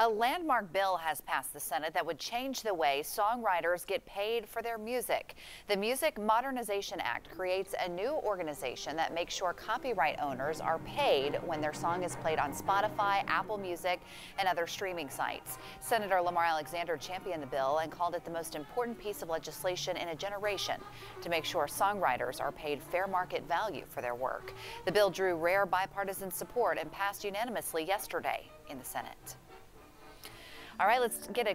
A landmark bill has passed the Senate that would change the way songwriters get paid for their music. The Music Modernization Act creates a new organization that makes sure copyright owners are paid when their song is played on Spotify, Apple Music, and other streaming sites. Senator Lamar Alexander championed the bill and called it the most important piece of legislation in a generation to make sure songwriters are paid fair market value for their work. The bill drew rare bipartisan support and passed unanimously yesterday in the Senate. All right, let's get a